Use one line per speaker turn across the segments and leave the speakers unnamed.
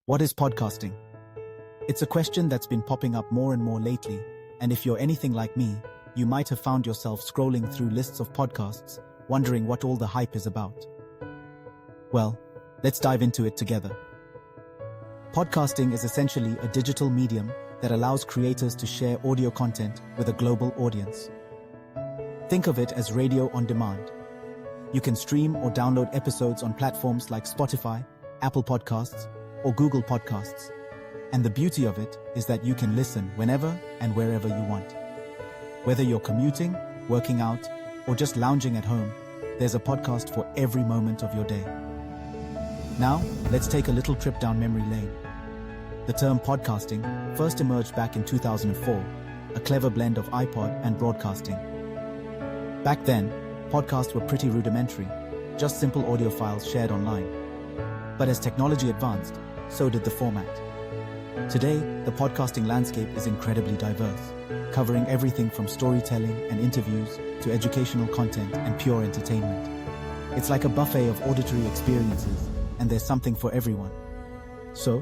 What is podcasting? It's a question that's been popping up more and more lately, and if you're anything like me, you might have found yourself scrolling through lists of podcasts, wondering what all the hype is about. Well, let's dive into it together. Podcasting is essentially a digital medium that allows creators to share audio content with a global audience. Think of it as radio on demand. You can stream or download episodes on platforms like Spotify, Apple Podcasts, or Google Podcasts. And the beauty of it is that you can listen whenever and wherever you want. Whether you're commuting, working out, or just lounging at home, there's a podcast for every moment of your day. Now, let's take a little trip down memory lane. The term podcasting first emerged back in 2004, a clever blend of iPod and broadcasting. Back then, podcasts were pretty rudimentary, just simple audio files shared online. But as technology advanced, so did the format. Today, the podcasting landscape is incredibly diverse, covering everything from storytelling and interviews to educational content and pure entertainment. It's like a buffet of auditory experiences, and there's something for everyone. So,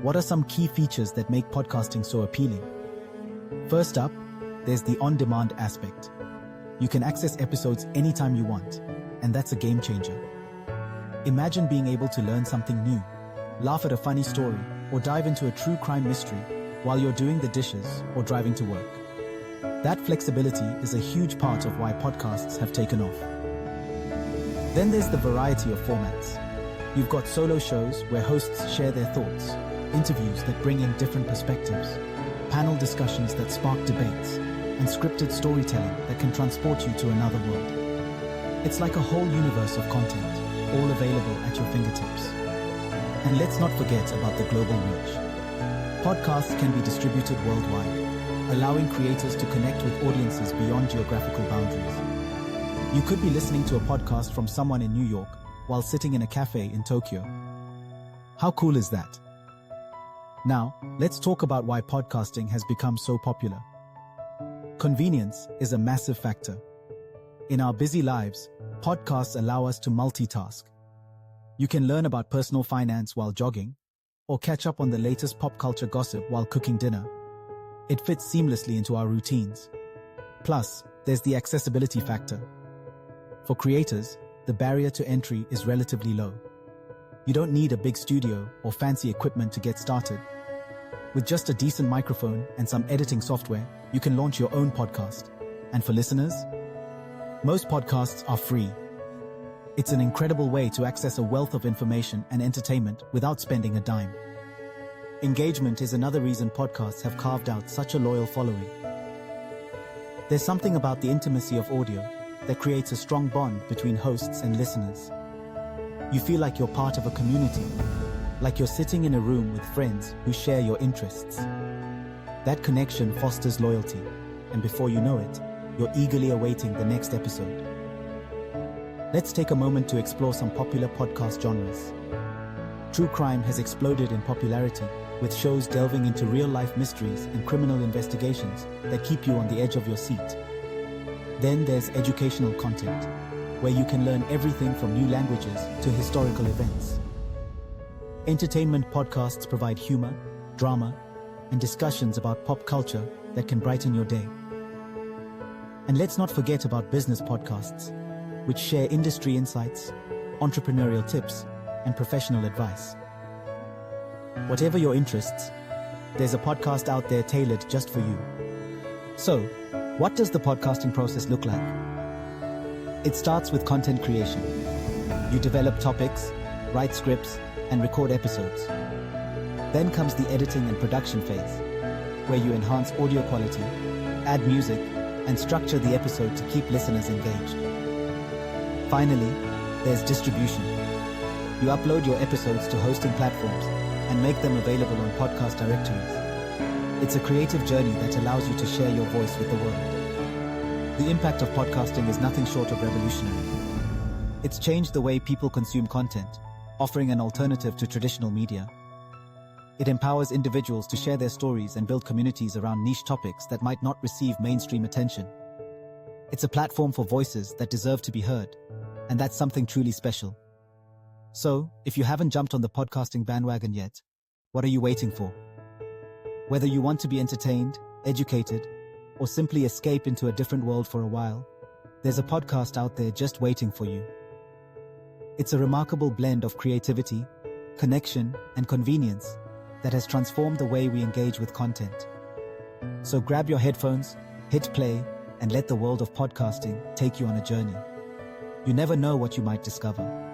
what are some key features that make podcasting so appealing? First up, there's the on-demand aspect. You can access episodes anytime you want, and that's a game changer. Imagine being able to learn something new, laugh at a funny story, or dive into a true crime mystery while you're doing the dishes or driving to work. That flexibility is a huge part of why podcasts have taken off. Then there's the variety of formats. You've got solo shows where hosts share their thoughts, interviews that bring in different perspectives, panel discussions that spark debates, and scripted storytelling that can transport you to another world. It's like a whole universe of content, all available at your fingertips. And let's not forget about the global reach. Podcasts can be distributed worldwide, allowing creators to connect with audiences beyond geographical boundaries. You could be listening to a podcast from someone in New York while sitting in a cafe in Tokyo. How cool is that? Now, let's talk about why podcasting has become so popular. Convenience is a massive factor. In our busy lives, podcasts allow us to multitask. You can learn about personal finance while jogging, or catch up on the latest pop culture gossip while cooking dinner. It fits seamlessly into our routines. Plus, there's the accessibility factor. For creators, the barrier to entry is relatively low. You don't need a big studio or fancy equipment to get started. With just a decent microphone and some editing software, you can launch your own podcast. And for listeners, most podcasts are free. It's an incredible way to access a wealth of information and entertainment without spending a dime. Engagement is another reason podcasts have carved out such a loyal following. There's something about the intimacy of audio that creates a strong bond between hosts and listeners. You feel like you're part of a community, like you're sitting in a room with friends who share your interests. That connection fosters loyalty, and before you know it, you're eagerly awaiting the next episode. Let's take a moment to explore some popular podcast genres. True crime has exploded in popularity, with shows delving into real-life mysteries and criminal investigations that keep you on the edge of your seat. Then there's educational content, where you can learn everything from new languages to historical events. Entertainment podcasts provide humor, drama, and discussions about pop culture that can brighten your day. And let's not forget about business podcasts, which share industry insights, entrepreneurial tips, and professional advice. Whatever your interests, there's a podcast out there tailored just for you. So, what does the podcasting process look like? It starts with content creation. You develop topics, write scripts, and record episodes. Then comes the editing and production phase, where you enhance audio quality, add music, and structure the episode to keep listeners engaged. Finally, there's distribution. You upload your episodes to hosting platforms and make them available on podcast directories. It's a creative journey that allows you to share your voice with the world. The impact of podcasting is nothing short of revolutionary. It's changed the way people consume content, offering an alternative to traditional media. It empowers individuals to share their stories and build communities around niche topics that might not receive mainstream attention. It's a platform for voices that deserve to be heard, and that's something truly special. So, if you haven't jumped on the podcasting bandwagon yet, What are you waiting for? Whether you want to be entertained, educated, or simply escape into a different world for a while, there's a podcast out there just waiting for you. It's a remarkable blend of creativity, connection, and convenience that has transformed the way we engage with content. So grab your headphones, hit play, and let the world of podcasting take you on a journey. You never know what you might discover.